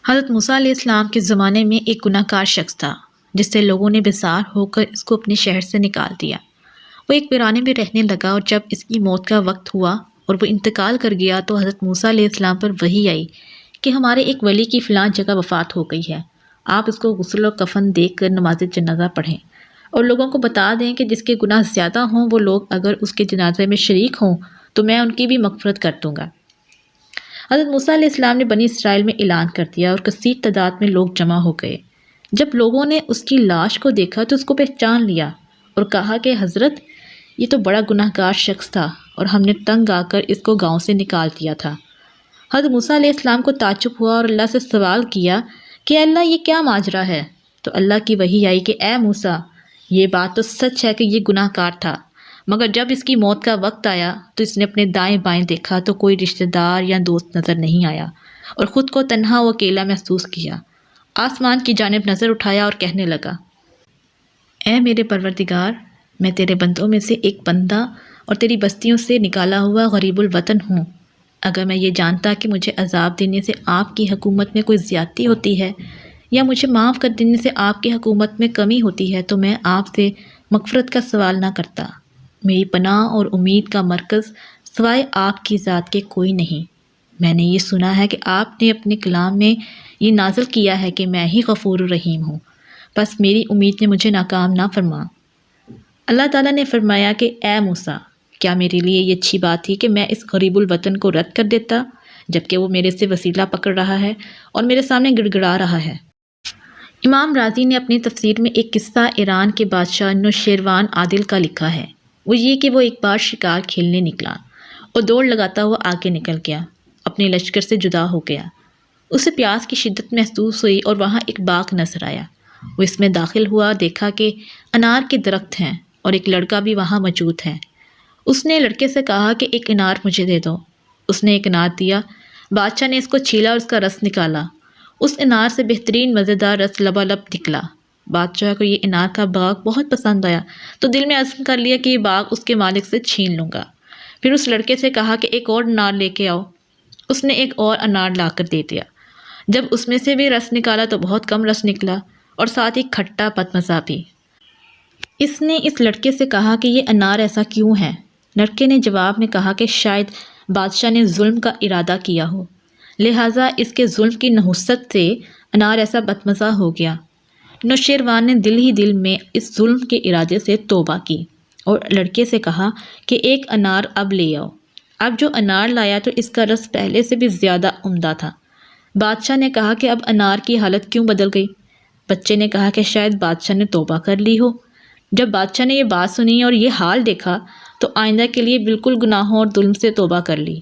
حضرت موسیٰ علیہ السلام کے زمانے میں ایک گناہ گار شخص تھا جس سے لوگوں نے بیزار ہو کر اس کو اپنے شہر سے نکال دیا۔ وہ ایک ویرانے میں رہنے لگا اور جب اس کی موت کا وقت ہوا اور وہ انتقال کر گیا تو حضرت موسیٰ علیہ السلام پر وحی آئی کہ ہمارے ایک ولی کی فلاں جگہ وفات ہو گئی ہے، آپ اس کو غسل و کفن دے کر نماز جنازہ پڑھیں اور لوگوں کو بتا دیں کہ جس کے گناہ زیادہ ہوں وہ لوگ اگر اس کے جنازے میں شریک ہوں تو میں ان کی بھی مغفرت کر دوں گا۔ حضرت موسیٰ علیہ السلام نے بنی اسرائیل میں اعلان کر دیا اور کثیر تعداد میں لوگ جمع ہو گئے۔ جب لوگوں نے اس کی لاش کو دیکھا تو اس کو پہچان لیا اور کہا کہ حضرت یہ تو بڑا گناہ گار شخص تھا اور ہم نے تنگ آ کر اس کو گاؤں سے نکال دیا تھا۔ حضرت موسیٰ علیہ السلام کو تعجب ہوا اور اللہ سے سوال کیا کہ اے اللہ یہ کیا ماجرا ہے؟ تو اللہ کی وحی آئی کہ اے موسیٰ یہ بات تو سچ ہے کہ یہ گناہ گار تھا، مگر جب اس کی موت کا وقت آیا تو اس نے اپنے دائیں بائیں دیکھا تو کوئی رشتہ دار یا دوست نظر نہیں آیا اور خود کو تنہا و اکیلا محسوس کیا۔ آسمان کی جانب نظر اٹھایا اور کہنے لگا، اے میرے پروردگار، میں تیرے بندوں میں سے ایک بندہ اور تیری بستیوں سے نکالا ہوا غریب الوطن ہوں۔ اگر میں یہ جانتا کہ مجھے عذاب دینے سے آپ کی حکومت میں کوئی زیادتی ہوتی ہے یا مجھے معاف کر دینے سے آپ کی حکومت میں کمی ہوتی ہے تو میں آپ سے مغفرت کا سوال نہ کرتا۔ میری پناہ اور امید کا مرکز سوائے آپ کی ذات کے کوئی نہیں۔ میں نے یہ سنا ہے کہ آپ نے اپنے کلام میں یہ نازل کیا ہے کہ میں ہی غفور الرحیم ہوں، بس میری امید نے مجھے ناکام نہ فرما۔ اللہ تعالیٰ نے فرمایا کہ اے موسیٰ کیا میرے لیے یہ اچھی بات تھی کہ میں اس غریب الوطن کو رد کر دیتا جبکہ وہ میرے سے وسیلہ پکڑ رہا ہے اور میرے سامنے گڑ گڑا رہا ہے۔ امام رازی نے اپنی تفسیر میں ایک قصہ ایران کے بادشاہ نوشیروان عادل کا لکھا ہے۔ وہ یہ کہ وہ ایک بار شکار کھیلنے نکلا اور دوڑ لگاتا ہوا آگے نکل گیا، اپنے لشکر سے جدا ہو گیا۔ اسے پیاس کی شدت محسوس ہوئی اور وہاں ایک باغ نظر آیا۔ وہ اس میں داخل ہوا، دیکھا کہ انار کے درخت ہیں اور ایک لڑکا بھی وہاں موجود ہے۔ اس نے لڑکے سے کہا کہ ایک انار مجھے دے دو۔ اس نے ایک انار دیا۔ بادشاہ نے اس کو چھیلا اور اس کا رس نکالا۔ اس انار سے بہترین مزیدار رس لبالب نکلا۔ بادشاہ کو یہ انار کا باغ بہت پسند آیا تو دل میں عزم کر لیا کہ یہ باغ اس کے مالک سے چھین لوں گا۔ پھر اس لڑکے سے کہا کہ ایک اور انار لے کے آؤ۔ اس نے ایک اور انار لا کر دے دیا۔ جب اس میں سے بھی رس نکالا تو بہت کم رس نکلا اور ساتھ ہی کھٹا بدمزہ بھی۔ اس نے اس لڑکے سے کہا کہ یہ انار ایسا کیوں ہے؟ لڑکے نے جواب میں کہا کہ شاید بادشاہ نے ظلم کا ارادہ کیا ہو، لہٰذا اس کے ظلم کی نحوست سے انار ایسا بدمزہ ہو گیا۔ نوشیروان نے دل ہی دل میں اس ظلم کے ارادے سے توبہ کی اور لڑکے سے کہا کہ ایک انار اب لے آؤ۔ اب جو انار لایا تو اس کا رس پہلے سے بھی زیادہ عمدہ تھا۔ بادشاہ نے کہا کہ اب انار کی حالت کیوں بدل گئی؟ بچے نے کہا کہ شاید بادشاہ نے توبہ کر لی ہو۔ جب بادشاہ نے یہ بات سنی اور یہ حال دیکھا تو آئندہ کے لیے بالکل گناہوں اور ظلم سے توبہ کر لی۔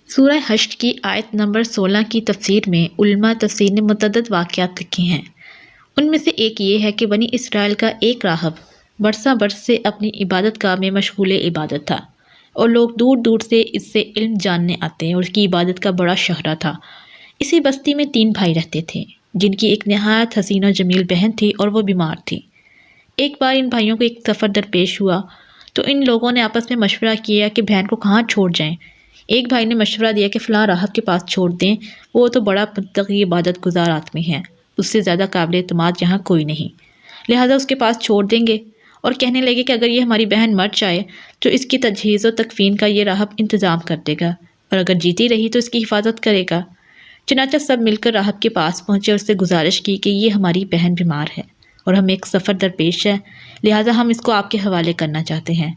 سورہ حشر کی آیت نمبر 16 کی تفسیر میں علماء تفسیر نے متعدد واقعات لکھے ہیں۔ ان میں سے ایک یہ ہے کہ بنی اسرائیل کا ایک راہب برسہ برس سے اپنی عبادت گاہ میں مشغول عبادت تھا اور لوگ دور دور سے اس سے علم جاننے آتے ہیں اور اس کی عبادت کا بڑا شہرہ تھا۔ اسی بستی میں 3 بھائی رہتے تھے جن کی ایک نہایت حسین و جمیل بہن تھی اور وہ بیمار تھی۔ ایک بار ان بھائیوں کو ایک سفر درپیش ہوا تو ان لوگوں نے آپس میں مشورہ کیا کہ بہن کو کہاں چھوڑ جائیں۔ ایک بھائی نے مشورہ دیا کہ فلاں راہب کے پاس چھوڑ دیں، وہ تو بڑا متقی عبادت گزار آدمی ہے، اس سے زیادہ قابل اعتماد یہاں کوئی نہیں، لہٰذا اس کے پاس چھوڑ دیں گے۔ اور کہنے لگے کہ اگر یہ ہماری بہن مر جائے تو اس کی تجہیز و تکفین کا یہ راہب انتظام کر دے گا اور اگر جیتی رہی تو اس کی حفاظت کرے گا۔ چنانچہ سب مل کر راہب کے پاس پہنچے اور اس سے گزارش کی کہ یہ ہماری بہن بیمار ہے اور ہمیں ایک سفر درپیش ہے، لہٰذا ہم اس کو آپ کے حوالے کرنا چاہتے ہیں۔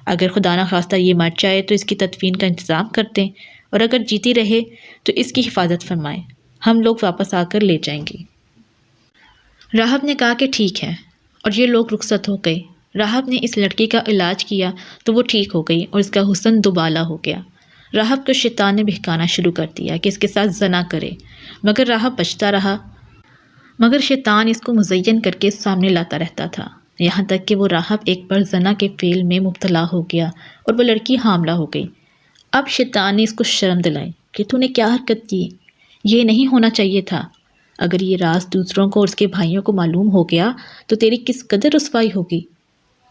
اگر خدا نخواستہ یہ مر جائے تو اس کی تدفین کا انتظام کر دیں اور اگر جیتی رہے تو اس کی حفاظت فرمائیں، ہم لوگ واپس آ کر لے جائیں گے۔ راہب نے کہا کہ ٹھیک ہے اور یہ لوگ رخصت ہو گئے۔ راہب نے اس لڑکی کا علاج کیا تو وہ ٹھیک ہو گئی اور اس کا حسن دوبالا ہو گیا۔ راہب کو شیطان نے بہکانا شروع کر دیا کہ اس کے ساتھ زنا کرے، مگر راہب بچتا رہا، مگر شیطان اس کو مزین کر کے سامنے لاتا رہتا تھا، یہاں تک کہ وہ راہب ایک بار زنا کے فعل میں مبتلا ہو گیا اور وہ لڑکی حاملہ ہو گئی۔ اب شیطان نے اس کو شرم دلائی کہ تو نے کیا حرکت کی، یہ نہیں ہونا چاہیے تھا۔ اگر یہ راز دوسروں کو اور اس کے بھائیوں کو معلوم ہو گیا تو تیری کس قدر رسوائی ہوگی۔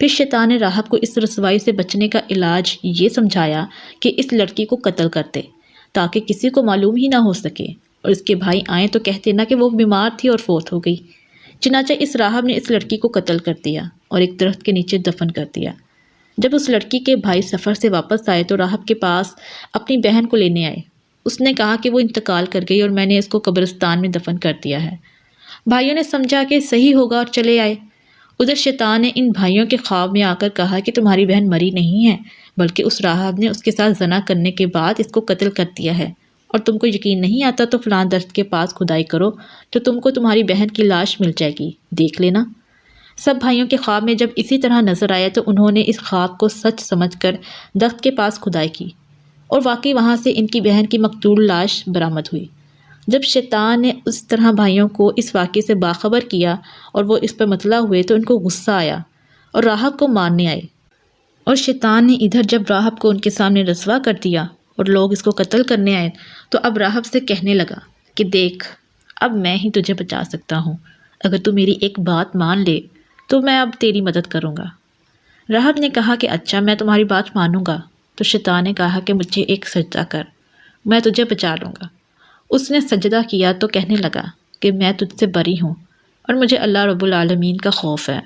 پھر شیطان نے راہب کو اس رسوائی سے بچنے کا علاج یہ سمجھایا کہ اس لڑکی کو قتل کر دے تاکہ کسی کو معلوم ہی نہ ہو سکے اور اس کے بھائی آئیں تو کہتے نہ کہ وہ بیمار تھی اور فوت ہو گئی۔ چنانچہ اس راہب نے اس لڑکی کو قتل کر دیا اور ایک درخت کے نیچے دفن کر دیا۔ جب اس لڑکی کے بھائی سفر سے واپس آئے تو راہب کے پاس اپنی بہن کو لینے آئے۔ اس نے کہا کہ وہ انتقال کر گئی اور میں نے اس کو قبرستان میں دفن کر دیا ہے۔ بھائیوں نے سمجھا کہ صحیح ہوگا اور چلے آئے۔ ادھر شیطان نے ان بھائیوں کے خواب میں آ کر کہا کہ تمہاری بہن مری نہیں ہے، بلکہ اس راہب نے اس کے ساتھ زنا کرنے کے بعد اس کو قتل کر دیا ہے، اور تم کو یقین نہیں آتا تو فلاں درخت کے پاس کھدائی کرو تو تم کو تمہاری بہن کی لاش مل جائے گی، دیکھ لینا۔ سب بھائیوں کے خواب میں جب اسی طرح نظر آیا تو انہوں نے اس خواب کو سچ سمجھ کر درخت کے پاس کھدائی کی، اور واقعی وہاں سے ان کی بہن کی مقتول لاش برآمد ہوئی۔ جب شیطان نے اس طرح بھائیوں کو اس واقعے سے باخبر کیا اور وہ اس پر مطلع ہوئے تو ان کو غصہ آیا اور راہب کو مارنے آئے، اور شیطان نے ادھر جب راہب کو ان کے سامنے رسوا کر دیا اور لوگ اس کو قتل کرنے آئے تو اب راہب سے کہنے لگا کہ دیکھ، اب میں ہی تجھے بچا سکتا ہوں، اگر تو میری ایک بات مان لے تو میں اب تیری مدد کروں گا۔ راہب نے کہا کہ اچھا، میں تمہاری بات مانوں گا۔ تو شیطان نے کہا کہ مجھے ایک سجدہ کر، میں تجھے بچا لوں گا۔ اس نے سجدہ کیا تو کہنے لگا کہ میں تجھ سے بری ہوں اور مجھے اللہ رب العالمین کا خوف ہے۔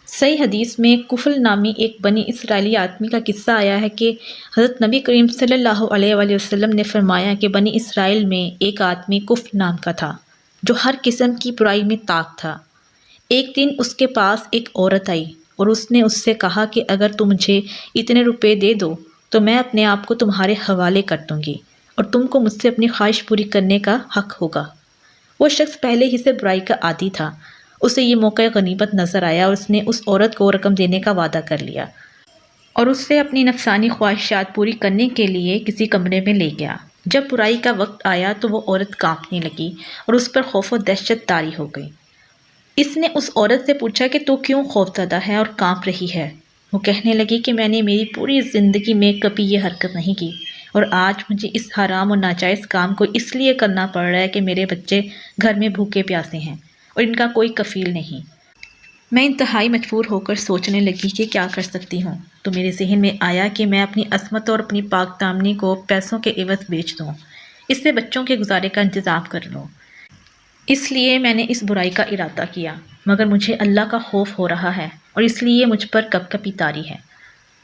صحیح حدیث میں کفل نامی ایک بنی اسرائیلی آدمی کا قصہ آیا ہے کہ حضرت نبی کریم صلی اللہ علیہ وآلہ وسلم نے فرمایا کہ بنی اسرائیل میں ایک آدمی کفل نام کا تھا جو ہر قسم کی برائی میں طاق تھا۔ ایک دن اس کے پاس ایک عورت آئی اور اس نے اس سے کہا کہ اگر تم مجھے اتنے روپے دے دو تو میں اپنے آپ کو تمہارے حوالے کر دوں گی اور تم کو مجھ سے اپنی خواہش پوری کرنے کا حق ہوگا۔ وہ شخص پہلے ہی سے برائی کا عادی تھا، اسے یہ موقع غنیمت نظر آیا اور اس نے اس عورت کو رقم دینے کا وعدہ کر لیا اور اس سے اپنی نفسانی خواہشات پوری کرنے کے لیے کسی کمرے میں لے گیا۔ جب برائی کا وقت آیا تو وہ عورت کانپنے لگی اور اس پر خوف و دہشت طاری ہو گئی۔ اس نے اس عورت سے پوچھا کہ تو کیوں خوف زدہ ہے اور کانپ رہی ہے؟ وہ کہنے لگی کہ میں نے میری پوری زندگی میں کبھی یہ حرکت نہیں کی اور آج مجھے اس حرام اور ناجائز کام کو اس لیے کرنا پڑ رہا ہے کہ میرے بچے گھر میں بھوکے پیاسے ہیں اور ان کا کوئی کفیل نہیں۔ میں انتہائی مجبور ہو کر سوچنے لگی کہ کیا کر سکتی ہوں، تو میرے ذہن میں آیا کہ میں اپنی عصمت اور اپنی پاک دامنی کو پیسوں کے عوض بیچ دوں، اس سے بچوں کے گزارے کا انتظام کر لوں۔ اس لیے میں نے اس برائی کا ارادہ کیا، مگر مجھے اللہ کا خوف ہو رہا ہے اور اس لیے مجھ پر کپ کپی طاری ہے۔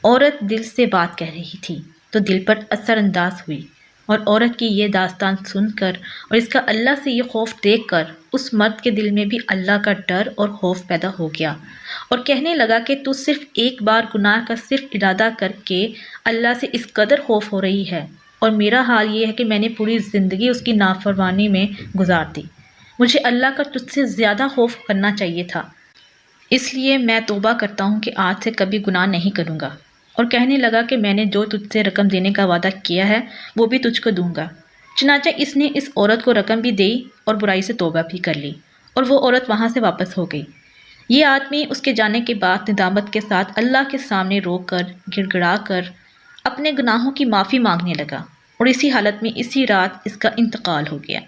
عورت دل سے بات کہہ رہی تھی تو دل پر اثر انداز ہوئی، اور عورت کی یہ داستان سن کر اور اس کا اللہ سے یہ خوف دیکھ کر اس مرد کے دل میں بھی اللہ کا ڈر اور خوف پیدا ہو گیا اور کہنے لگا کہ تو صرف ایک بار گناہ کا صرف ارادہ کر کے اللہ سے اس قدر خوف ہو رہی ہے، اور میرا حال یہ ہے کہ میں نے پوری زندگی اس کی نافرمانی میں گزار دی۔ مجھے اللہ کا تجھ سے زیادہ خوف کرنا چاہیے تھا، اس لیے میں توبہ کرتا ہوں کہ آج سے کبھی گناہ نہیں کروں گا۔ اور کہنے لگا کہ میں نے جو تجھ سے رقم دینے کا وعدہ کیا ہے وہ بھی تجھ کو دوں گا۔ چنانچہ اس نے اس عورت کو رقم بھی دی اور برائی سے توبہ بھی کر لی، اور وہ عورت وہاں سے واپس ہو گئی۔ یہ آدمی اس کے جانے کے بعد ندامت کے ساتھ اللہ کے سامنے رو کر گڑ گڑا کر اپنے گناہوں کی معافی مانگنے لگا، اور اسی حالت میں اسی رات اس کا انتقال ہو گیا۔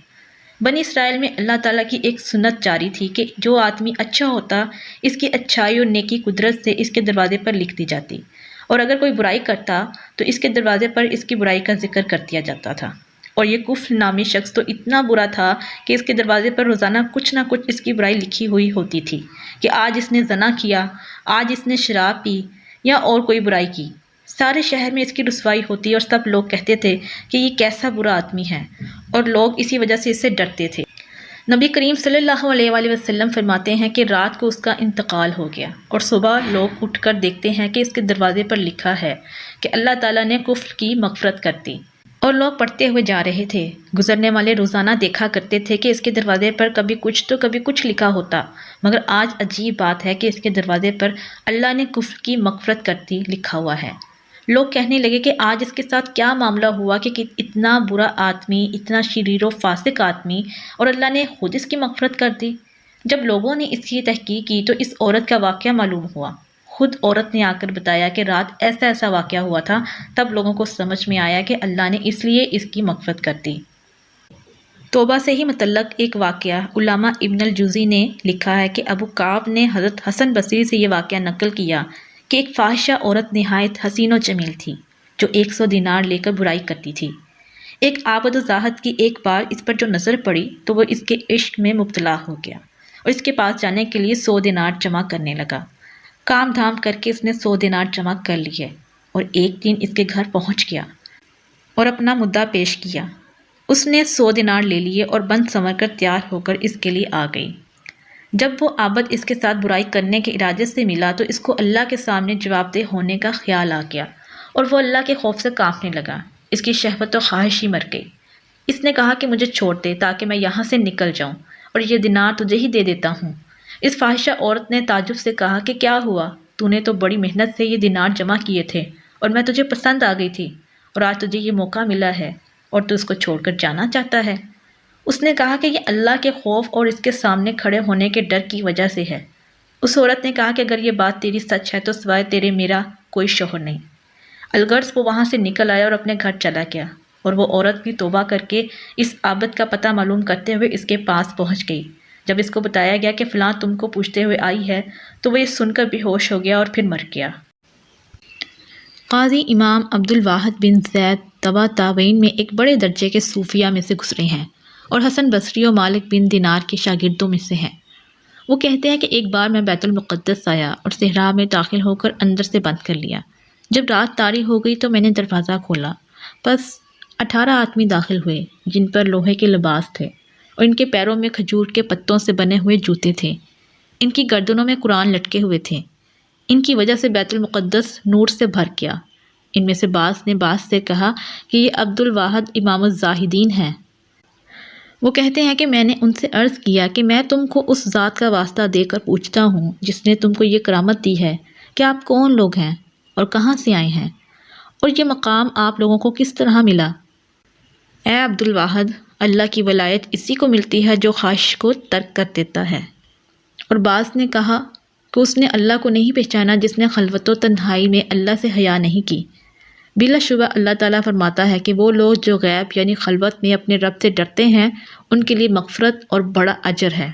بنی اسرائیل میں اللہ تعالیٰ کی ایک سنت جاری تھی کہ جو آدمی اچھا ہوتا اس کی اچھائی اور نیکی قدرت سے اس کے دروازے پر لکھ دی جاتی، اور اگر کوئی برائی کرتا تو اس کے دروازے پر اس کی برائی کا ذکر کر دیا جاتا تھا۔ اور یہ کفل نامی شخص تو اتنا برا تھا کہ اس کے دروازے پر روزانہ کچھ نہ کچھ اس کی برائی لکھی ہوئی ہوتی تھی کہ آج اس نے زنا کیا، آج اس نے شراب پی یا اور کوئی برائی کی۔ سارے شہر میں اس کی رسوائی ہوتی اور سب لوگ کہتے تھے کہ یہ کیسا برا آدمی ہے، اور لوگ اسی وجہ سے اس سے ڈرتے تھے۔ نبی کریم صلی اللہ علیہ وآلہ وسلم فرماتے ہیں کہ رات کو اس کا انتقال ہو گیا، اور صبح لوگ اٹھ کر دیکھتے ہیں کہ اس کے دروازے پر لکھا ہے کہ اللہ تعالیٰ نے کفر کی مغفرت کر دی، اور لوگ پڑھتے ہوئے جا رہے تھے۔ گزرنے والے روزانہ دیکھا کرتے تھے کہ اس کے دروازے پر کبھی کچھ تو کبھی کچھ لکھا ہوتا، مگر آج عجیب بات ہے کہ اس کے دروازے پر اللہ نے کفر کی مغفرت کر دی لکھا ہوا ہے۔ لوگ کہنے لگے کہ آج اس کے ساتھ کیا معاملہ ہوا کہ اتنا برا آدمی، اتنا شریر و فاسق آدمی، اور اللہ نے خود اس کی مغفرت کر دی۔ جب لوگوں نے اس کی تحقیق کی تو اس عورت کا واقعہ معلوم ہوا۔ خود عورت نے آ کر بتایا کہ رات ایسا ایسا واقعہ ہوا تھا، تب لوگوں کو سمجھ میں آیا کہ اللہ نے اس لیے اس کی مغفرت کر دی۔ توبہ سے ہی متعلق ایک واقعہ علامہ ابن الجوزی نے لکھا ہے کہ ابو کعب نے حضرت حسن بصری سے یہ واقعہ نقل کیا کہ ایک فاحشہ عورت نہایت حسین و جمیل تھی جو 100 دینار لے کر برائی کرتی تھی۔ ایک عابد و زاہد کی ایک بار اس پر جو نظر پڑی تو وہ اس کے عشق میں مبتلا ہو گیا اور اس کے پاس جانے کے لیے 100 دینار جمع کرنے لگا۔ کام دھام کر کے اس نے 100 دینار جمع کر لیے اور ایک دن اس کے گھر پہنچ گیا اور اپنا مدعا پیش کیا۔ اس نے 100 دینار لے لیے اور بند سنور کر تیار ہو کر اس کے لیے آ گئی۔ جب وہ عابد اس کے ساتھ برائی کرنے کے ارادے سے ملا تو اس کو اللہ کے سامنے جواب دہ ہونے کا خیال آ گیا اور وہ اللہ کے خوف سے کانپنے لگا۔ اس کی شہوت و خواہش ہی مر گئی۔ اس نے کہا کہ مجھے چھوڑ دے تاکہ میں یہاں سے نکل جاؤں اور یہ دینار تجھے ہی دے دیتا ہوں۔ اس فاحشہ عورت نے تعجب سے کہا کہ کیا ہوا؟ تو نے تو بڑی محنت سے یہ دینار جمع کیے تھے اور میں تجھے پسند آ گئی تھی اور آج تجھے یہ موقع ملا ہے اور تو اس کو چھوڑ کر جانا چاہتا ہے۔ اس نے کہا کہ یہ اللہ کے خوف اور اس کے سامنے کھڑے ہونے کے ڈر کی وجہ سے ہے۔ اس عورت نے کہا کہ اگر یہ بات تیری سچ ہے تو سوائے تیرے میرا کوئی شوہر نہیں۔ الغرض وہ وہاں سے نکل آیا اور اپنے گھر چلا گیا اور وہ عورت بھی توبہ کر کے اس عابد کا پتہ معلوم کرتے ہوئے اس کے پاس پہنچ گئی۔ جب اس کو بتایا گیا کہ فلاں تم کو پوچھتے ہوئے آئی ہے تو وہ یہ سن کر بے ہوش ہو گیا اور پھر مر گیا۔ قاضی امام عبد الواحد بن زید تبع تابعین میں ایک بڑے درجے کے صوفیہ میں سے گزرے ہیں اور حسن بصری و مالک بن دینار کے شاگردوں میں سے ہیں۔ وہ کہتے ہیں کہ ایک بار میں بیت المقدس آیا اور صحرا میں داخل ہو کر اندر سے بند کر لیا۔ جب رات طاری ہو گئی تو میں نے دروازہ کھولا، بس 18 آدمی داخل ہوئے جن پر لوہے کے لباس تھے اور ان کے پیروں میں کھجور کے پتوں سے بنے ہوئے جوتے تھے۔ ان کی گردنوں میں قرآن لٹکے ہوئے تھے۔ ان کی وجہ سے بیت المقدس نور سے بھر گیا۔ ان میں سے بعض نے بعض سے کہا کہ یہ عبد الواحد امام الزاہدین ہیں۔ وہ کہتے ہیں کہ میں نے ان سے عرض کیا کہ میں تم کو اس ذات کا واسطہ دے کر پوچھتا ہوں جس نے تم کو یہ کرامت دی ہے کہ آپ کون لوگ ہیں اور کہاں سے آئے ہیں اور یہ مقام آپ لوگوں کو کس طرح ملا؟ اے عبد الواحد، اللہ کی ولایت اسی کو ملتی ہے جو خواہش کو ترک کر دیتا ہے۔ اور بعض نے کہا کہ اس نے اللہ کو نہیں پہچانا جس نے خلوت و تنہائی میں اللہ سے حیا نہیں کی۔ بلا شبہ اللہ تعالیٰ فرماتا ہے کہ وہ لوگ جو غیب یعنی خلوت میں اپنے رب سے ڈرتے ہیں ان کے لیے مغفرت اور بڑا اجر ہے۔